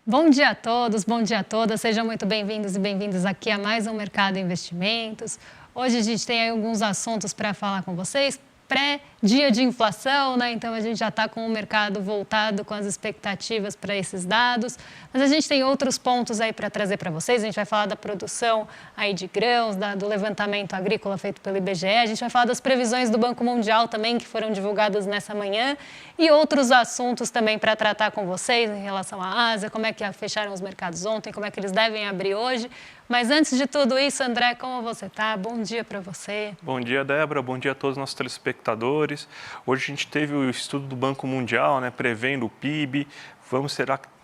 Bom dia a todos, bom dia a todas, sejam muito bem-vindos e bem-vindas aqui a mais um Mercado Investimentos. Hoje a gente tem aí alguns assuntos para falar com vocês, pré-dia de inflação, né? Então a gente já está com o mercado voltado com as expectativas para esses dados, mas a gente tem outros pontos aí para trazer para vocês. A gente vai falar da produção aí de grãos, do levantamento agrícola feito pelo IBGE, a gente vai falar das previsões do Banco Mundial também, que foram divulgadas nessa manhã, e outros assuntos também para tratar com vocês em relação à Ásia, como é que fecharam os mercados ontem, como é que eles devem abrir hoje. Mas antes de tudo isso, André, como você está? Bom dia para você. Bom dia, Débora. Bom dia a todos os nossos telespectadores. Hoje a gente teve o estudo do Banco Mundial, né, prevendo o PIB.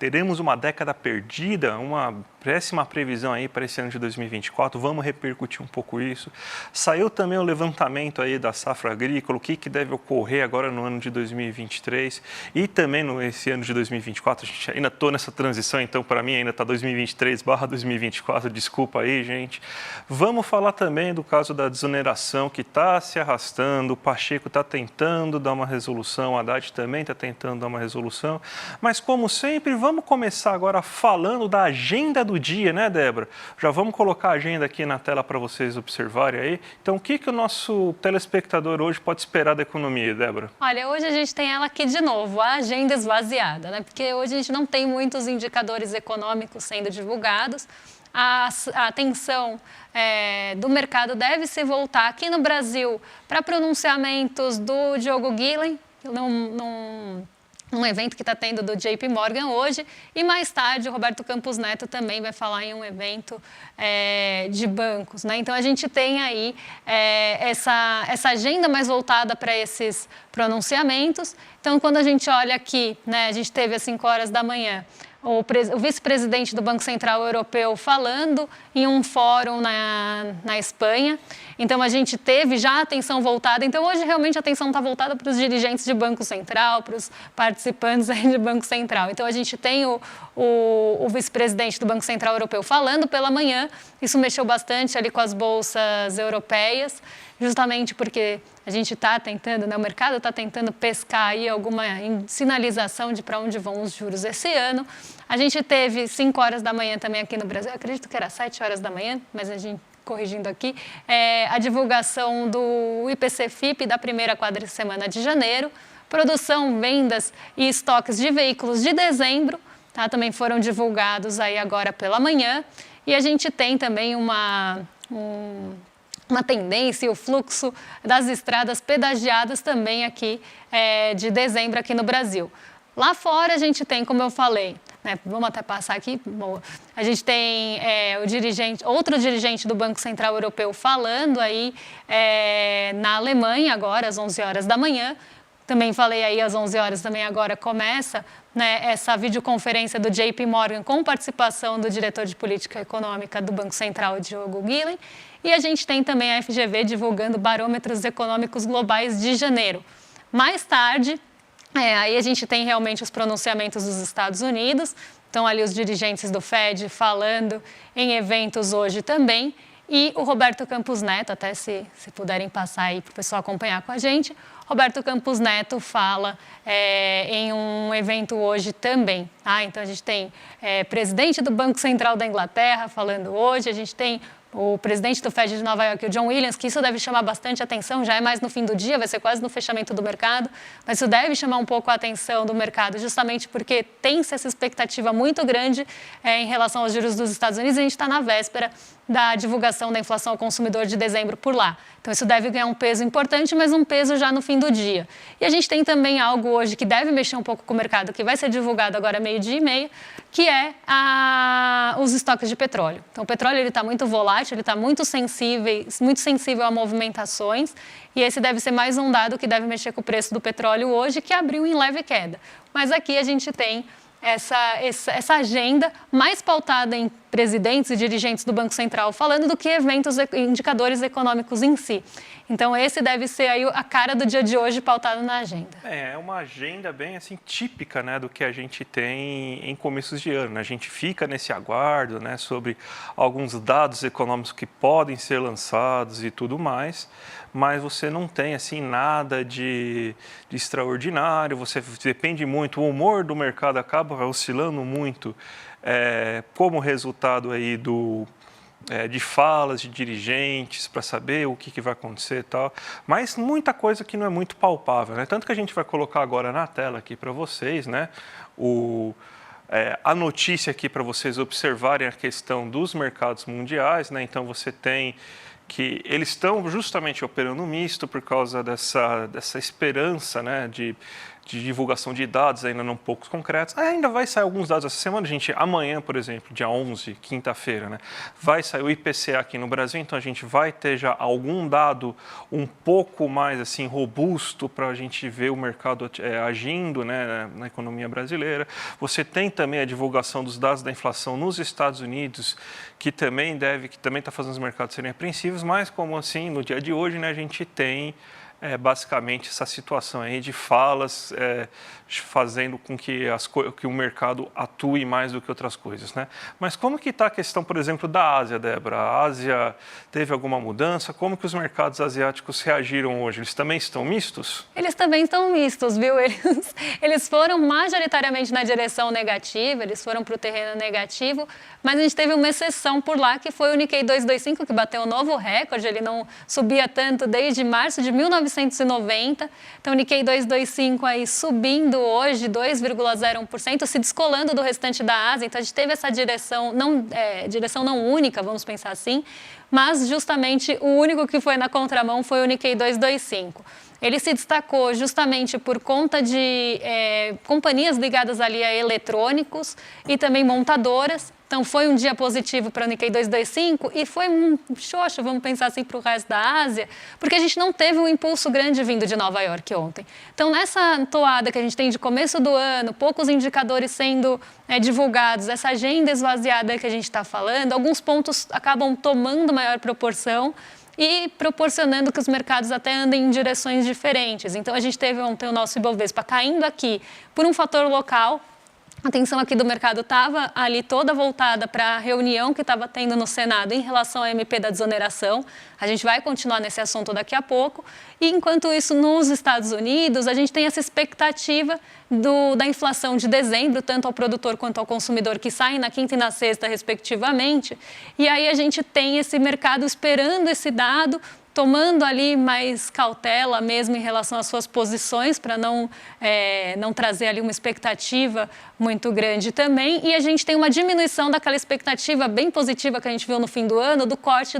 Teremos uma década perdida, uma péssima previsão aí para esse ano de 2024, vamos repercutir um pouco isso. Saiu também o levantamento aí da safra agrícola, o que deve ocorrer agora no ano de 2023 e também nesse ano de 2024. A gente ainda estou nessa transição, então para mim ainda está 2023/2024, desculpa aí, gente. Vamos falar também do caso da desoneração que está se arrastando, o Pacheco está tentando dar uma resolução, o Haddad também está tentando dar uma resolução, mas como sempre, vamos começar agora falando da agenda do dia, né, Débora? Já vamos colocar a agenda aqui na tela para vocês observarem aí. Então, o que o nosso telespectador hoje pode esperar da economia, Débora? Olha, hoje a gente tem ela aqui de novo, a agenda esvaziada, né? Porque hoje a gente não tem muitos indicadores econômicos sendo divulgados. A atenção do mercado deve se voltar aqui no Brasil para pronunciamentos do Diogo Guilhem, um evento que está tendo do JP Morgan hoje, e mais tarde o Roberto Campos Neto também vai falar em um evento de bancos, né? Então a gente tem aí essa agenda mais voltada para esses pronunciamentos. Então quando a gente olha aqui, né, a gente teve às 5 horas da manhã o vice-presidente do Banco Central Europeu falando em um fórum na Espanha. Então, a gente teve já a atenção voltada. Então, hoje, realmente, a atenção está voltada para os dirigentes de Banco Central, para os participantes aí de Banco Central. Então, a gente tem o vice-presidente do Banco Central Europeu falando pela manhã. Isso mexeu bastante ali com as bolsas europeias, justamente porque a gente está tentando, né, o mercado está tentando pescar aí alguma sinalização de para onde vão os juros esse ano. A gente teve 5 horas da manhã também aqui no Brasil, eu acredito que era 7 horas da manhã, mas a gente corrigindo aqui, a divulgação do IPC-FIP da primeira quadricemana de janeiro, produção, vendas e estoques de veículos de dezembro, tá, também foram divulgados aí agora pela manhã, e a gente tem também uma tendência e o fluxo das estradas pedagiadas também aqui de dezembro aqui no Brasil. Lá fora a gente tem, como eu falei, né, vamos até passar aqui, a gente tem outro dirigente do Banco Central Europeu falando aí na Alemanha agora às 11 horas da manhã. Também falei aí às 11 horas também agora começa, né, essa videoconferência do JP Morgan com participação do diretor de política econômica do Banco Central, Diogo Guilhem. E a gente tem também a FGV divulgando barômetros econômicos globais de janeiro. Mais tarde, aí a gente tem realmente os pronunciamentos dos Estados Unidos, então ali os dirigentes do Fed falando em eventos hoje também, e o Roberto Campos Neto, até se puderem passar aí para o pessoal acompanhar com a gente, Roberto Campos Neto fala em um evento hoje também. Tá? Então a gente tem presidente do Banco Central da Inglaterra falando hoje, a gente tem o presidente do Fed de Nova York, o John Williams, que isso deve chamar bastante atenção, já é mais no fim do dia, vai ser quase no fechamento do mercado, mas isso deve chamar um pouco a atenção do mercado, justamente porque tem-se essa expectativa muito grande em relação aos juros dos Estados Unidos, e a gente está na véspera da divulgação da inflação ao consumidor de dezembro por lá. Então isso deve ganhar um peso importante, mas um peso já no fim do dia. E a gente tem também algo hoje que deve mexer um pouco com o mercado, que vai ser divulgado agora 12:30, que é os estoques de petróleo. Então o petróleo está muito volátil, ele está muito sensível a movimentações, e esse deve ser mais um dado que deve mexer com o preço do petróleo hoje, que abriu em leve queda. Mas aqui a gente tem essa agenda mais pautada em presidentes e dirigentes do Banco Central falando do que eventos e indicadores econômicos em si. Então, esse deve ser aí a cara do dia de hoje pautado na agenda. É uma agenda bem assim típica, né, do que a gente tem em começos de ano. A gente fica nesse aguardo, né, sobre alguns dados econômicos que podem ser lançados e tudo mais, mas você não tem assim nada de extraordinário, você depende muito, o humor do mercado acaba oscilando muito como resultado aí de falas de dirigentes para saber o que vai acontecer e tal, mas muita coisa que não é muito palpável, né? Tanto que a gente vai colocar agora na tela aqui para vocês, né? A notícia aqui para vocês observarem a questão dos mercados mundiais, né? Então você tem que eles estão justamente operando misto por causa dessa esperança, né, de divulgação de dados ainda não poucos concretos. Ainda vai sair alguns dados essa semana, gente. Amanhã, por exemplo, dia 11, quinta-feira, né, vai sair o IPCA aqui no Brasil, então a gente vai ter já algum dado um pouco mais assim robusto para a gente ver o mercado agindo, né, na economia brasileira. Você tem também a divulgação dos dados da inflação nos Estados Unidos, que também está fazendo os mercados serem apreensivos, mas como assim, no dia de hoje, né, a gente tem basicamente essa situação aí de falas fazendo com que o mercado atue mais do que outras coisas, né? Mas como que está a questão, por exemplo, da Ásia, Débora? A Ásia teve alguma mudança? Como que os mercados asiáticos reagiram hoje? Eles também estão mistos? Eles também estão mistos, viu? Eles foram majoritariamente na direção negativa, eles foram para o terreno negativo, mas a gente teve uma exceção por lá, que foi o Nikkei 225, que bateu um novo recorde, ele não subia tanto desde março de 1990, então o Nikkei 225 aí subindo hoje 2,01%, se descolando do restante da Ásia, então a gente teve essa direção não única, vamos pensar assim, mas justamente o único que foi na contramão foi o Nikkei 225. Ele se destacou justamente por conta de companhias ligadas ali a eletrônicos e também montadoras. Então, foi um dia positivo para o Nikkei 225 e foi um xoxo, vamos pensar assim, para o resto da Ásia, porque a gente não teve um impulso grande vindo de Nova York ontem. Então, nessa toada que a gente tem de começo do ano, poucos indicadores sendo divulgados, essa agenda esvaziada que a gente está falando, alguns pontos acabam tomando maior proporção e proporcionando que os mercados até andem em direções diferentes. Então, a gente teve ontem o nosso Ibovespa caindo aqui por um fator local. A atenção aqui do mercado estava ali toda voltada para a reunião que estava tendo no Senado em relação à MP da desoneração. A gente vai continuar nesse assunto daqui a pouco. E, enquanto isso, nos Estados Unidos, a gente tem essa expectativa da inflação de dezembro, tanto ao produtor quanto ao consumidor, que saem na quinta e na sexta, respectivamente. E aí a gente tem esse mercado esperando esse dado, tomando ali mais cautela mesmo em relação às suas posições, para não trazer ali uma expectativa muito grande também. E a gente tem uma diminuição daquela expectativa bem positiva que a gente viu no fim do ano, do corte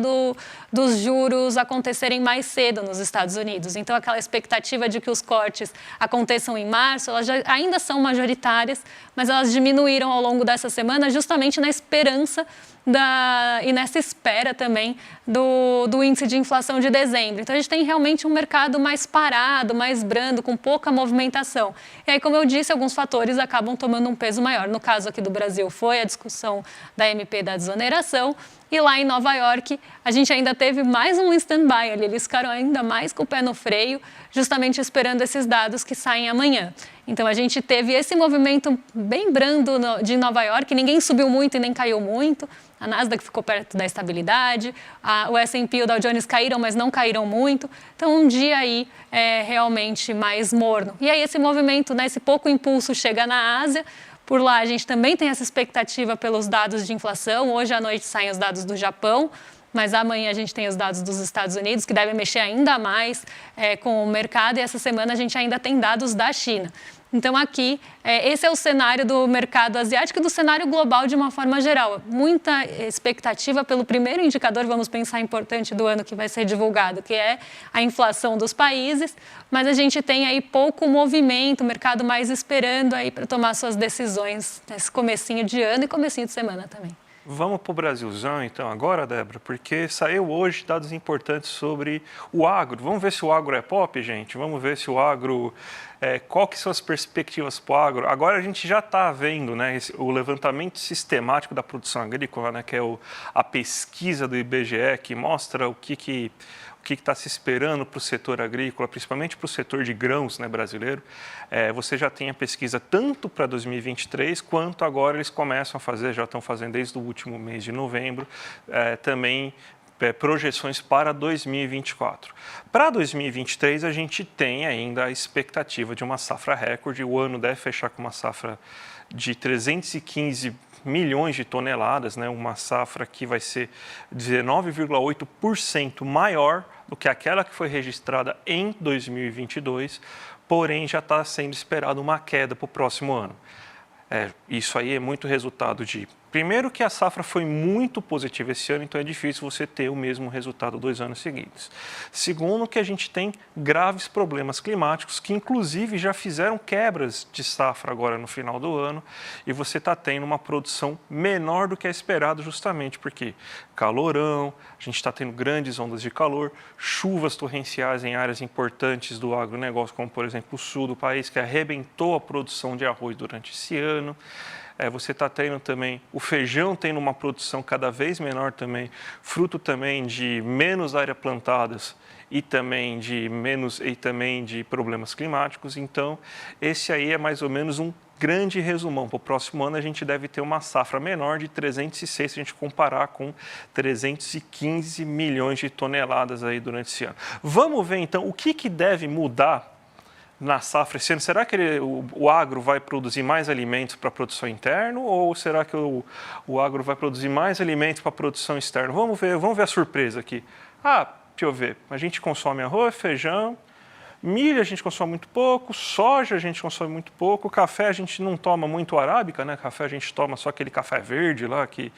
dos juros acontecerem mais cedo nos Estados Unidos. Então, aquela expectativa de que os cortes aconteçam em março, elas ainda são majoritárias, mas elas diminuíram ao longo dessa semana justamente na esperança e nessa espera também do índice de inflação de dezembro. Então, a gente tem realmente um mercado mais parado, mais brando, com pouca movimentação. E aí, como eu disse, alguns fatores acabam tomando um peso maior. No caso aqui do Brasil, foi a discussão da MP da desoneração. E lá em Nova York, a gente ainda teve mais um stand-by ali. Eles ficaram ainda mais com o pé no freio, justamente esperando esses dados que saem amanhã. Então, a gente teve esse movimento bem brando de Nova York. Ninguém subiu muito e nem caiu muito. A Nasdaq ficou perto da estabilidade. O S&P e o Dow Jones caíram, mas não caíram muito. Então, um dia aí realmente mais morno. E aí, esse movimento, esse pouco impulso chega na Ásia. Por lá, a gente também tem essa expectativa pelos dados de inflação. Hoje à noite saem os dados do Japão, mas amanhã a gente tem os dados dos Estados Unidos, que devem mexer ainda mais com o mercado. E essa semana a gente ainda tem dados da China. Então, aqui, esse é o cenário do mercado asiático e do cenário global de uma forma geral. Muita expectativa pelo primeiro indicador, vamos pensar, importante do ano que vai ser divulgado, que é a inflação dos países, mas a gente tem aí pouco movimento, o mercado mais esperando aí para tomar suas decisões nesse comecinho de ano e comecinho de semana também. Vamos para o Brasilzão, então, agora, Débora, porque saiu hoje dados importantes sobre o agro. Vamos ver se o agro é pop, gente? Vamos ver se o agro... qual que são as perspectivas para o agro? Agora a gente já está vendo, né, o levantamento sistemático da produção agrícola, né, que é a pesquisa do IBGE, que mostra o que está se esperando para o setor agrícola, principalmente para o setor de grãos, né, brasileiro. Você já tem a pesquisa tanto para 2023, quanto agora eles começam a fazer, já estão fazendo desde o último mês de novembro, também projeções para 2024. Para 2023, a gente tem ainda a expectativa de uma safra recorde. O ano deve fechar com uma safra de 315 milhões de toneladas, né? Uma safra que vai ser 19,8% maior do que aquela que foi registrada em 2022, porém já está sendo esperado uma queda para o próximo ano. Isso aí é muito resultado de, primeiro, que a safra foi muito positiva esse ano, então é difícil você ter o mesmo resultado 2 anos seguidos. Segundo, que a gente tem graves problemas climáticos que, inclusive, já fizeram quebras de safra agora no final do ano, e você está tendo uma produção menor do que é esperado, justamente porque calorão, a gente está tendo grandes ondas de calor, chuvas torrenciais em áreas importantes do agronegócio, como, por exemplo, o sul do país, que arrebentou a produção de arroz durante esse ano. Você está tendo também o feijão tendo uma produção cada vez menor também, fruto também de menos áreas plantadas e também de problemas climáticos. Então, esse aí é mais ou menos um grande resumão. Para o próximo ano, a gente deve ter uma safra menor de 306, se a gente comparar com 315 milhões de toneladas aí durante esse ano. Vamos ver, então, o que deve mudar na safra esse ano. Será que o agro vai produzir mais alimentos para a produção interna, ou será que o agro vai produzir mais alimentos para a produção externa? Vamos ver a surpresa aqui. Deixa eu ver. A gente consome arroz, feijão, milho a gente consome muito pouco, soja a gente consome muito pouco, café a gente não toma muito arábica, né? Café a gente toma só aquele café verde lá que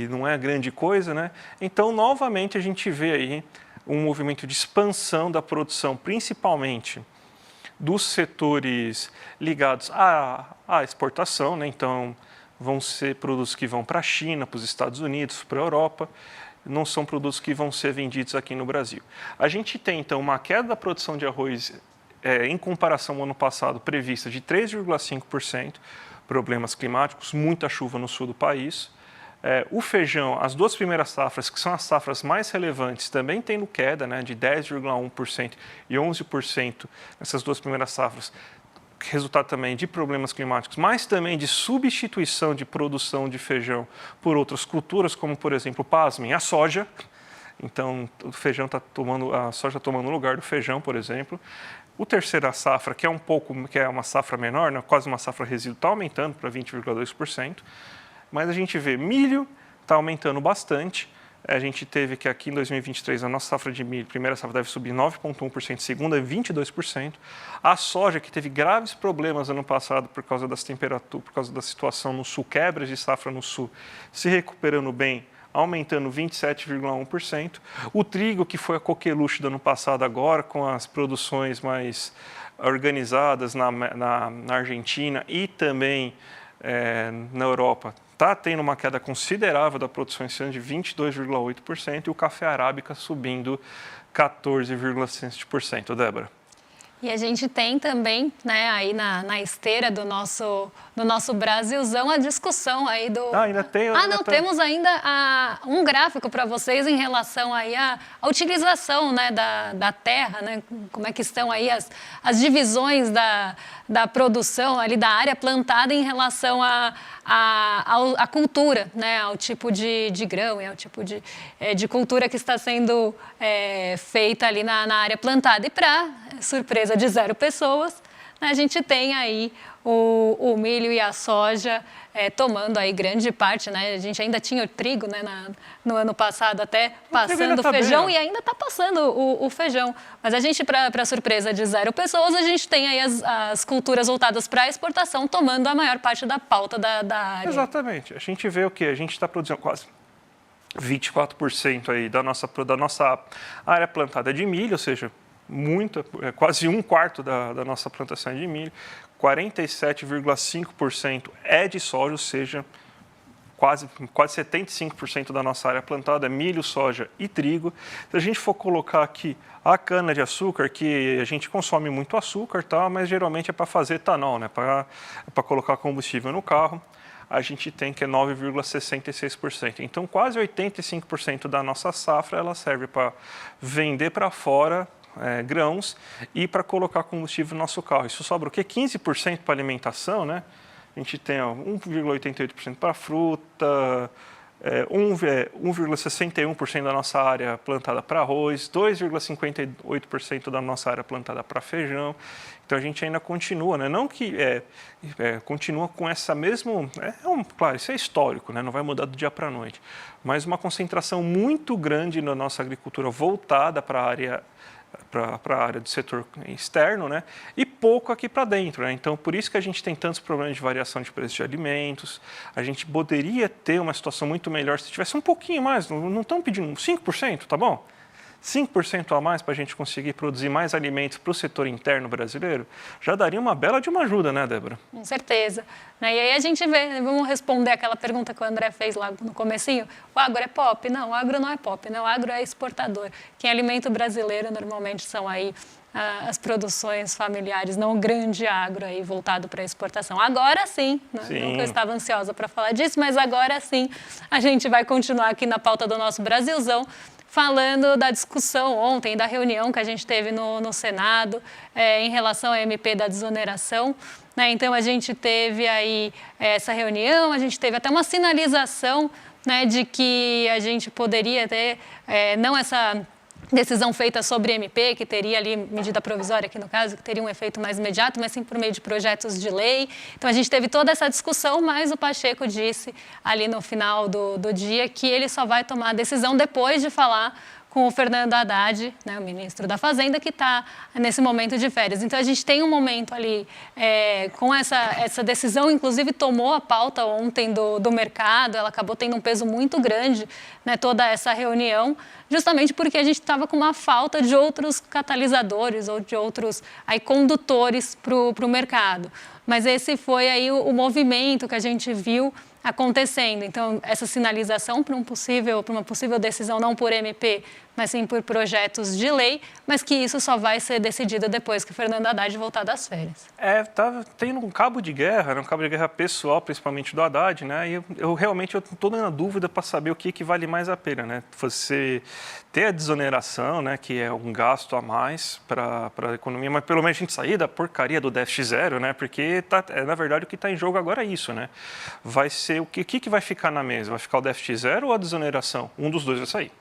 não é grande coisa, né? Então, novamente, a gente vê aí um movimento de expansão da produção, principalmente dos setores ligados à exportação, né? Então, vão ser produtos que vão para a China, para os Estados Unidos, para a Europa, não são produtos que vão ser vendidos aqui no Brasil. A gente tem, então, uma queda da produção de arroz em comparação ao ano passado prevista de 3,5%, problemas climáticos, muita chuva no sul do país. O feijão, as 2 primeiras safras, que são as safras mais relevantes, também tendo queda, né, de 10,1% e 11% nessas 2 primeiras safras, resultado também de problemas climáticos, mas também de substituição de produção de feijão por outras culturas, como, por exemplo, pasmem, a soja. Então, a soja tomando o lugar do feijão, por exemplo. O terceira safra, que é uma safra menor, né, quase uma safra resíduo, está aumentando para 20,2%. Mas a gente vê milho está aumentando bastante. A gente teve que aqui em 2023 a nossa safra de milho, primeira safra deve subir 9,1%, segunda 22%. A soja, que teve graves problemas ano passado por causa das temperaturas, por causa da situação no sul, quebras de safra no sul, se recuperando bem, aumentando 27,1%. O trigo, que foi a coqueluche do ano passado agora, com as produções mais organizadas na Argentina e também na Europa, está tendo uma queda considerável da produção esse ano de 22,8% e o café arábica subindo 14,7%. Débora. E a gente tem também, né, aí na esteira do nosso Brasilzão, a discussão aí do... ainda tem... temos ainda um gráfico para vocês em relação aí à utilização, né, da terra, né, como é que estão aí as divisões da produção ali, da área plantada em relação à cultura, né, ao tipo de grão e ao tipo de cultura que está sendo feita ali na área plantada. E para surpresa de 0 pessoas, né, a gente tem aí o milho e a soja tomando aí grande parte, né? A gente ainda tinha o trigo, né, no ano passado, até passando o feijão, e ainda está passando o feijão. Mas a gente, para surpresa de 0 pessoas, a gente tem aí as culturas voltadas para a exportação tomando a maior parte da pauta da área. Exatamente. A gente vê o quê? A gente está produzindo quase 24% aí da nossa área plantada de milho, ou seja, quase 1/4 da nossa plantação de milho, 47,5% é de soja, ou seja, quase 75% da nossa área plantada é milho, soja e trigo. Se a gente for colocar aqui a cana-de-açúcar, que a gente consome muito açúcar, tá? Mas geralmente é para fazer etanol, né? Para colocar combustível no carro, a gente tem que é 9,66%. Então, quase 85% da nossa safra ela serve para vender para fora grãos e para colocar combustível no nosso carro. Isso sobra o quê? 15% para alimentação, né? A gente tem 1,88% para fruta, 1,61% da nossa área plantada para arroz, 2,58% da nossa área plantada para feijão. Então a gente ainda continua, né? Não que continua com essa mesma, claro, isso é histórico, né? Não vai mudar do dia para a noite, mas uma concentração muito grande na nossa agricultura voltada para a área do setor externo, né? E pouco aqui para dentro, né? Então, por isso que a gente tem tantos problemas de variação de preço de alimentos. A gente poderia ter uma situação muito melhor se tivesse um pouquinho mais, não estão pedindo 5%, tá bom? 5% a mais para a gente conseguir produzir mais alimentos para o setor interno brasileiro, já daria uma bela de uma ajuda, né, Débora? Com certeza. E aí a gente vê, vamos responder aquela pergunta que o André fez lá no comecinho, o agro é pop? Não, o agro não é pop, né? O agro é exportador. Quem alimenta o brasileiro normalmente são aí as produções familiares, não o grande agro aí voltado para a exportação. Agora sim, né? Sim. Não que eu estava ansiosa para falar disso, mas agora sim a gente vai continuar aqui na pauta do nosso Brasilzão, falando da discussão ontem, da reunião que a gente teve no Senado em relação à MP da desoneração. Né? Então, a gente teve aí essa reunião, a gente teve até uma sinalização, né, de que a gente poderia ter, não essa decisão feita sobre MP, que teria ali, medida provisória aqui no caso, que teria um efeito mais imediato, mas sim por meio de projetos de lei. Então, a gente teve toda essa discussão, mas o Pacheco disse ali no final do dia que ele só vai tomar a decisão depois de falar com o Fernando Haddad, né, o ministro da Fazenda, que está nesse momento de férias. Então, a gente tem um momento ali com essa decisão, inclusive tomou a pauta ontem do mercado, ela acabou tendo um peso muito grande, né, toda essa reunião, justamente porque a gente estava com uma falta de outros catalisadores ou de outros aí, condutores para o mercado. Mas esse foi aí o movimento que a gente viu acontecendo. Então, essa sinalização para uma possível decisão não por MP, mas sim por projetos de lei, mas que isso só vai ser decidido depois que o Fernando Haddad voltar das férias. Tá tendo um cabo de guerra, né? Um cabo de guerra pessoal, principalmente do Haddad, né? E eu realmente estou na dúvida para saber o que vale mais a pena, né? Você ter a desoneração, né? Que é um gasto a mais para a economia, mas pelo menos a gente sair da porcaria do déficit zero, né? Porque na verdade o que está em jogo agora é isso, né? Vai ser o que vai ficar na mesa? Vai ficar o déficit zero ou a desoneração? Um dos dois vai sair.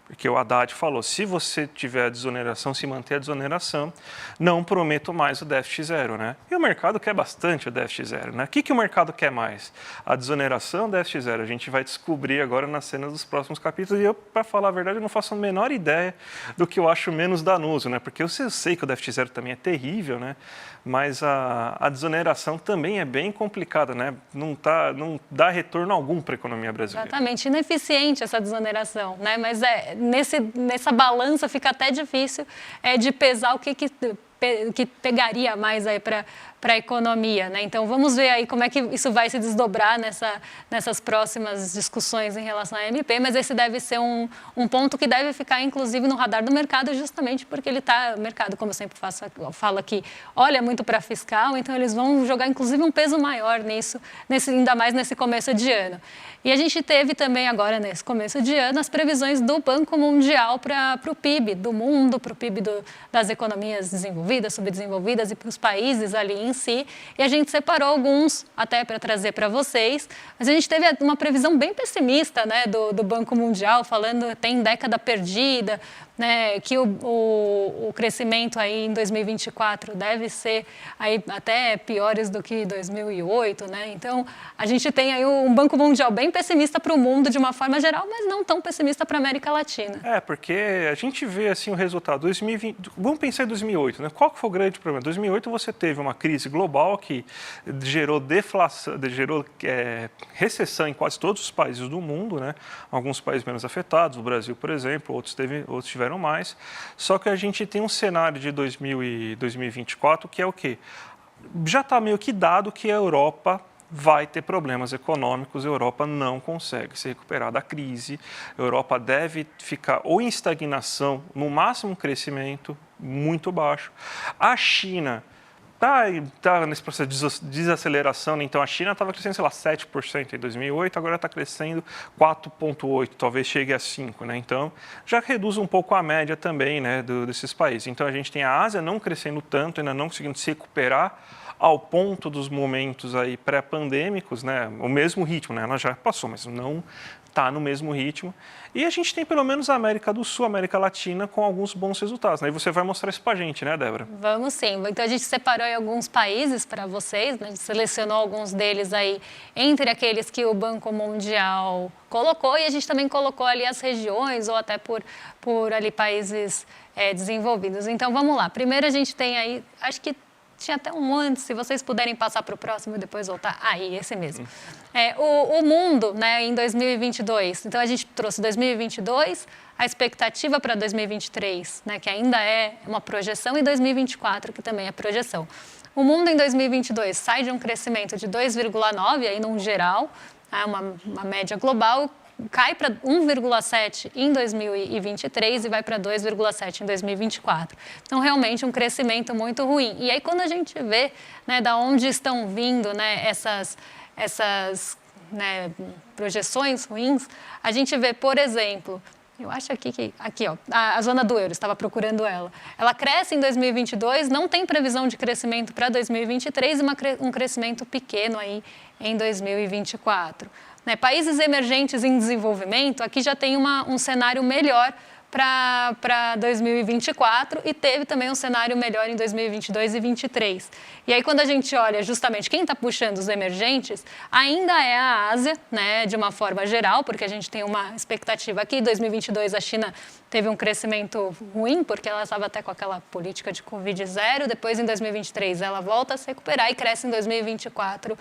Porque o Haddad falou, se você tiver a desoneração, se manter a desoneração, não prometo mais o déficit zero, né? E o mercado quer bastante o déficit zero, né? O que o mercado quer mais? A desoneração ou o déficit zero? A gente vai descobrir agora nas cenas dos próximos capítulos. E eu, para falar a verdade, eu não faço a menor ideia do que eu acho menos danoso, né? Porque eu sei que o déficit zero também é terrível, né? Mas a desoneração também é bem complicada, né? Não dá retorno algum para a economia brasileira. Exatamente, ineficiente essa desoneração, né? Mas nessa balança fica até difícil de pesar o que pegaria mais aí para a economia, né? Então vamos ver aí como é que isso vai se desdobrar nessas próximas discussões em relação à MP, mas esse deve ser um ponto que deve ficar inclusive no radar do mercado, justamente porque o mercado, como eu sempre falo aqui, olha muito para fiscal, então eles vão jogar inclusive um peso maior nisso, ainda mais nesse começo de ano. E a gente teve também agora, nesse começo de ano, as previsões do Banco Mundial para o PIB do mundo, para o PIB das economias desenvolvidas, subdesenvolvidas e para os países ali em si. E a gente separou alguns até para trazer para vocês. Mas a gente teve uma previsão bem pessimista, né, do Banco Mundial, falando que tem década perdida, né, que o crescimento aí em 2024 deve ser aí até piores do que 2008, né? Então, a gente tem aí um Banco Mundial bem pessimista para o mundo de uma forma geral, mas não tão pessimista para a América Latina. Porque a gente vê assim o resultado. 2020, vamos pensar em 2008, né? Qual que foi o grande problema? Em 2008 você teve uma crise global que gerou deflação, gerou recessão em quase todos os países do mundo, né? Alguns países menos afetados, o Brasil, por exemplo, outros tiveram mais. Só que a gente tem um cenário de 2024 que é o quê? Já está meio que dado que a Europa vai ter problemas econômicos, a Europa não consegue se recuperar da crise, a Europa deve ficar ou em estagnação, no máximo crescimento muito baixo. A China está nesse processo de desaceleração, né? Então a China estava crescendo, sei lá, 7% em 2008, agora está crescendo 4,8%, talvez chegue a 5%, né? Então já reduz um pouco a média também, né, desses países. Então a gente tem a Ásia não crescendo tanto, ainda não conseguindo se recuperar ao ponto dos momentos aí pré-pandêmicos, né? O mesmo ritmo, né? Ela já passou, mas não está no mesmo ritmo. E a gente tem pelo menos a América do Sul, a América Latina, com alguns bons resultados, né? E você vai mostrar isso para a gente, né, Débora? Vamos sim. Então, a gente separou aí alguns países para vocês, né? A gente selecionou alguns deles aí entre aqueles que o Banco Mundial colocou e a gente também colocou ali as regiões ou até por ali países desenvolvidos. Então, vamos lá. Primeiro, a gente tem aí, acho que tinha até um antes, se vocês puderem passar para o próximo e depois voltar. Aí, esse mesmo. O mundo, né, em 2022. Então, a gente trouxe 2022, a expectativa para 2023, né, que ainda é uma projeção, e 2024, que também é projeção. O mundo em 2022 sai de um crescimento de 2,9, aí num geral, uma média global, cai para 1,7 em 2023 e vai para 2,7 em 2024. Então, realmente, um crescimento muito ruim. E aí, quando a gente vê, né, da onde estão vindo, né, essas né, projeções ruins, a gente vê, por exemplo, eu acho aqui ó, a zona do euro, estava procurando ela. Ela cresce em 2022, não tem previsão de crescimento para 2023 e um crescimento pequeno aí em 2024. Né, países emergentes em desenvolvimento, aqui já tem um cenário melhor para 2024 e teve também um cenário melhor em 2022 e 2023. E aí, quando a gente olha justamente quem está puxando os emergentes, ainda é a Ásia, né, de uma forma geral, porque a gente tem uma expectativa aqui. Em 2022, a China teve um crescimento ruim, porque ela estava até com aquela política de Covid zero. Depois, em 2023, ela volta a se recuperar e cresce em 2024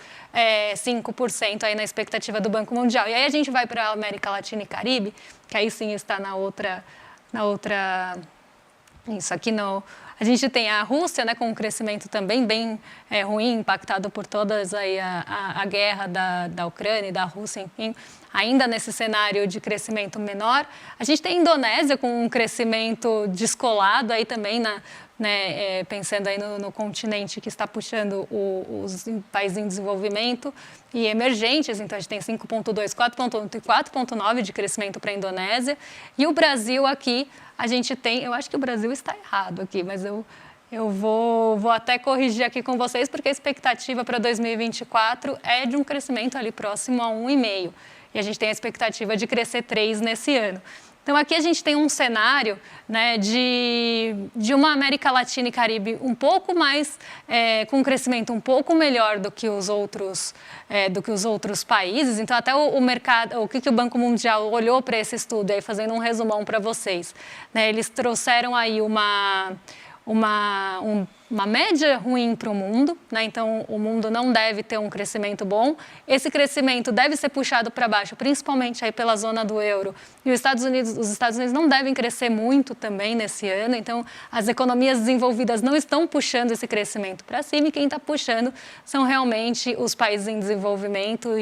5% aí na expectativa do Banco Mundial. E aí a gente vai para a América Latina e Caribe, que aí sim está na outra isso aqui a gente tem a Rússia, né, com um crescimento também bem ruim, impactado por todas aí a guerra da Ucrânia e da Rússia, enfim, ainda nesse cenário de crescimento menor. A gente tem a Indonésia com um crescimento descolado aí também né, pensando aí no continente que está puxando os países em desenvolvimento e emergentes, então a gente tem 5,2, 4,1 e 4,9 de crescimento para a Indonésia. E o Brasil aqui, a gente tem, eu acho que o Brasil está errado aqui, mas eu vou até corrigir aqui com vocês, porque a expectativa para 2024 é de um crescimento ali próximo a 1,5. E a gente tem a expectativa de crescer 3 nesse ano. Então, aqui a gente tem um cenário, né, de uma América Latina e Caribe um pouco mais, com um crescimento um pouco melhor do que os outros países. Então, até o mercado, o que o Banco Mundial olhou para esse estudo, aí fazendo um resumão para vocês, né, eles trouxeram aí uma média ruim para o mundo, né? Então o mundo não deve ter um crescimento bom. Esse crescimento deve ser puxado para baixo, principalmente aí pela zona do euro. E os Estados Unidos não devem crescer muito também nesse ano. Então as economias desenvolvidas não estão puxando esse crescimento para cima, e quem está puxando são realmente os países em desenvolvimento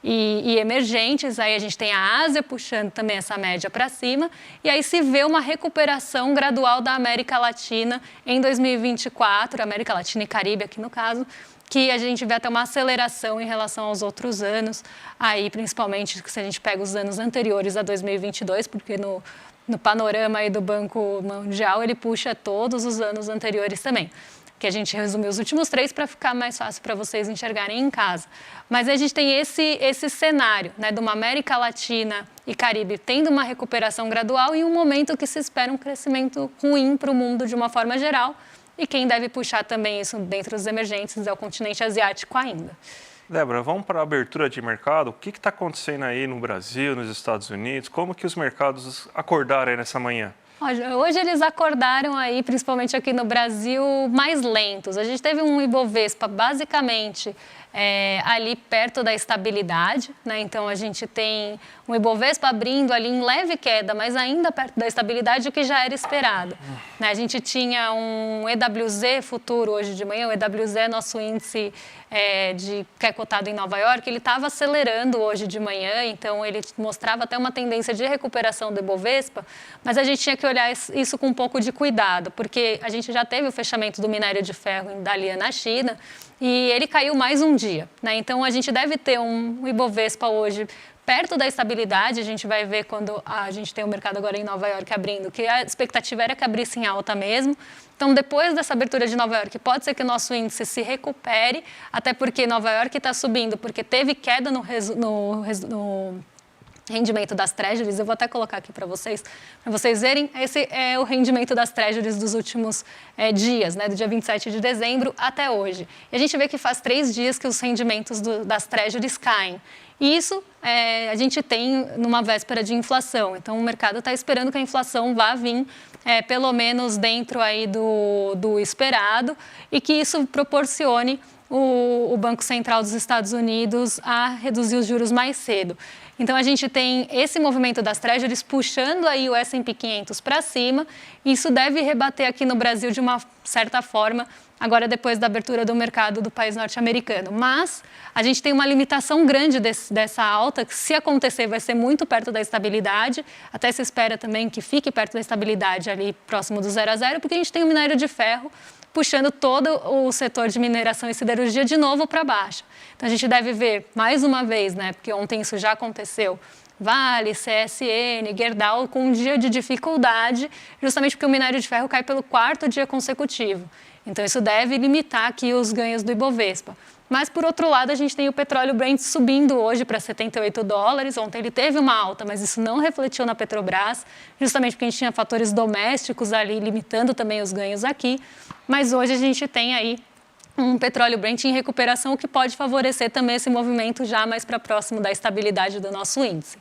e emergentes. Aí a gente tem a Ásia puxando também essa média para cima, e aí se vê uma recuperação gradual da América Latina em 2024, América Latina e Caribe aqui no caso, que a gente vê até uma aceleração em relação aos outros anos, aí principalmente se a gente pega os anos anteriores a 2022, porque no panorama aí do Banco Mundial ele puxa todos os anos anteriores também, que a gente resumiu os últimos 3 para ficar mais fácil para vocês enxergarem em casa. Mas a gente tem esse cenário, né, de uma América Latina e Caribe tendo uma recuperação gradual e um momento que se espera um crescimento ruim para o mundo de uma forma geral. E quem deve puxar também isso dentro dos emergentes é o continente asiático ainda. Débora, vamos para a abertura de mercado. O que está acontecendo aí no Brasil, nos Estados Unidos? Como que os mercados acordaram aí nessa manhã? Hoje eles acordaram aí, principalmente aqui no Brasil, mais lentos. A gente teve um Ibovespa basicamente ali perto da estabilidade, né? Então a gente tem um Ibovespa abrindo ali em leve queda, mas ainda perto da estabilidade, o que já era esperado, né? A gente tinha um EWZ futuro hoje de manhã. O EWZ é nosso índice que é cotado em Nova York. Ele estava acelerando hoje de manhã, então ele mostrava até uma tendência de recuperação do Ibovespa, mas a gente tinha que olhar isso com um pouco de cuidado, porque a gente já teve o fechamento do minério de ferro em Dalian, na China, e ele caiu mais um dia, né? Então a gente deve ter um Ibovespa hoje perto da estabilidade. A gente vai ver quando a gente tem o mercado agora em Nova York abrindo, que a expectativa era que abrisse em alta mesmo. Então, depois dessa abertura de Nova York, pode ser que o nosso índice se recupere, até porque Nova York está subindo, porque teve queda rendimento das Treasuries, eu vou até colocar aqui para vocês verem, esse é o rendimento das Treasuries dos últimos dias, né, do dia 27 de dezembro até hoje. E a gente vê que faz 3 dias que os rendimentos das Treasuries caem. E isso a gente tem numa véspera de inflação, então o mercado está esperando que a inflação vá vir pelo menos dentro aí do esperado e que isso proporcione o Banco Central dos Estados Unidos a reduzir os juros mais cedo. Então, a gente tem esse movimento das Treasuries puxando aí o S&P 500 para cima. Isso deve rebater aqui no Brasil de uma certa forma, agora depois da abertura do mercado do país norte-americano. Mas a gente tem uma limitação grande dessa alta, que se acontecer vai ser muito perto da estabilidade. Até se espera também que fique perto da estabilidade ali próximo do 0 a 0, porque a gente tem o minério de ferro puxando todo o setor de mineração e siderurgia de novo para baixo. Então, a gente deve ver, mais uma vez, né, porque ontem isso já aconteceu, Vale, CSN, Gerdau com um dia de dificuldade, justamente porque o minério de ferro cai pelo 4º dia consecutivo. Então, isso deve limitar aqui os ganhos do Ibovespa. Mas, por outro lado, a gente tem o petróleo Brent subindo hoje para $78. Ontem ele teve uma alta, mas isso não refletiu na Petrobras, justamente porque a gente tinha fatores domésticos ali limitando também os ganhos aqui. Mas hoje a gente tem aí um petróleo Brent em recuperação, o que pode favorecer também esse movimento já mais para próximo da estabilidade do nosso índice.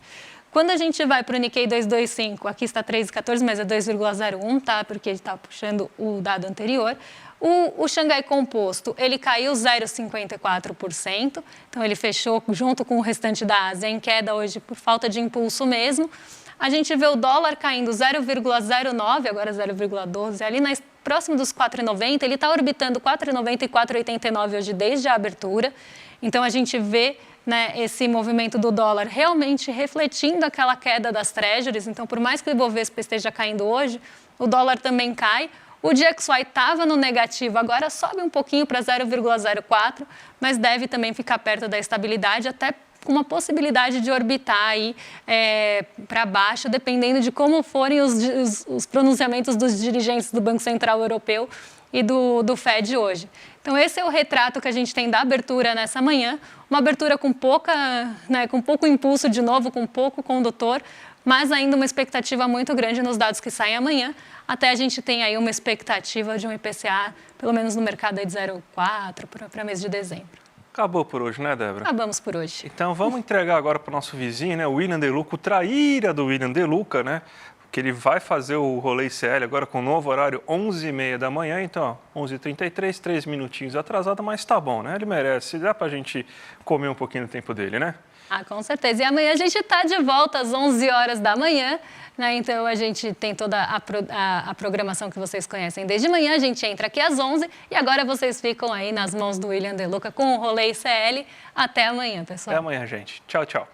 Quando a gente vai para o Nikkei 225, aqui está 3,14, mas é 2,01, tá? Porque ele está puxando o dado anterior. O Xangai Composto, ele caiu 0,54%, então ele fechou junto com o restante da Ásia em queda hoje por falta de impulso mesmo. A gente vê o dólar caindo 0,09, agora 0,12, ali próximo dos 4,90, ele está orbitando 4,90 e 4,89 hoje desde a abertura. Então a gente vê, né, esse movimento do dólar realmente refletindo aquela queda das Treasuries. Então, por mais que o Ibovespa esteja caindo hoje, o dólar também cai. O DXY estava no negativo, agora sobe um pouquinho para 0,04, mas deve também ficar perto da estabilidade, até com uma possibilidade de orbitar aí para baixo, dependendo de como forem os pronunciamentos dos dirigentes do Banco Central Europeu e do Fed hoje. Então, esse é o retrato que a gente tem da abertura nessa manhã, uma abertura com pouco impulso de novo, com pouco condutor, mas ainda uma expectativa muito grande nos dados que saem amanhã. Até a gente tem aí uma expectativa de um IPCA, pelo menos no mercado aí de 0,4 para mês de dezembro. Acabou por hoje, né, Débora? Acabamos por hoje. Então, vamos entregar agora para o nosso vizinho, né, o William De Luca, o traíra do William De Luca, né? Que ele vai fazer o rolê ICL agora com o novo horário, 11h30 da manhã. Então, 11h33, 3 minutinhos atrasado, mas tá bom, né? Ele merece. Dá pra gente comer um pouquinho no tempo dele, né? Ah, com certeza. E amanhã a gente está de volta às 11 horas da manhã, né? Então, a gente tem toda a programação que vocês conhecem desde manhã. A gente entra aqui às 11 e agora vocês ficam aí nas mãos do William De Luca com o rolê ICL. Até amanhã, pessoal. Até amanhã, gente. Tchau, tchau.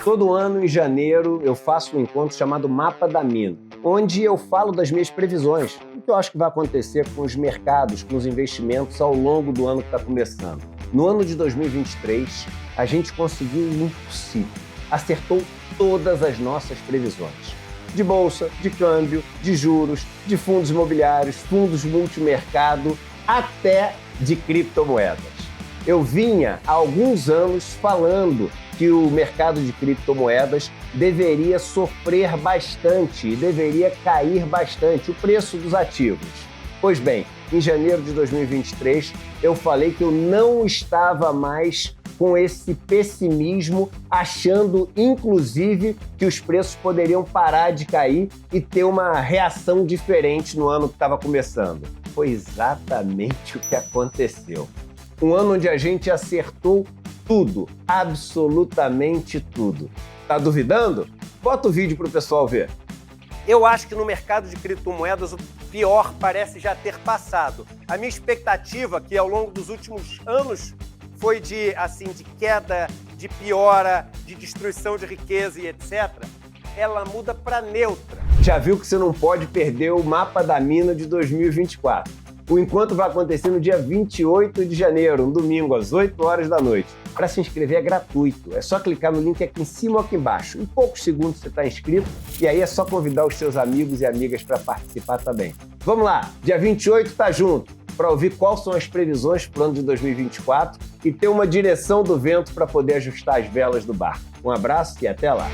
Todo ano, em janeiro, eu faço um encontro chamado Mapa da Mina, onde eu falo das minhas previsões, o que eu acho que vai acontecer com os mercados, com os investimentos ao longo do ano que está começando. No ano de 2023, a gente conseguiu o impossível. Acertou todas as nossas previsões. De bolsa, de câmbio, de juros, de fundos imobiliários, fundos multimercado, até de criptomoedas. Eu vinha há alguns anos falando que o mercado de criptomoedas deveria sofrer bastante e deveria cair bastante o preço dos ativos. Pois bem, em janeiro de 2023, eu falei que eu não estava mais com esse pessimismo, achando, inclusive, que os preços poderiam parar de cair e ter uma reação diferente no ano que estava começando. Foi exatamente o que aconteceu. Um ano onde a gente acertou tudo, absolutamente tudo. Tá duvidando? Bota o vídeo para o pessoal ver. Eu acho que no mercado de criptomoedas o pior parece já ter passado. A minha expectativa, que ao longo dos últimos anos foi de queda, de piora, de destruição de riqueza e etc., ela muda para neutra. Já viu que você não pode perder o Mapa da Mina de 2024. O encontro vai acontecer no dia 28 de janeiro, um domingo, às 8 horas da noite. Para se inscrever é gratuito, é só clicar no link aqui em cima ou aqui embaixo. Em poucos segundos você está inscrito e aí é só convidar os seus amigos e amigas para participar também. Vamos lá, dia 28 tá junto. para ouvir quais são as previsões para o ano de 2024 e ter uma direção do vento para poder ajustar as velas do barco. Um abraço e até lá!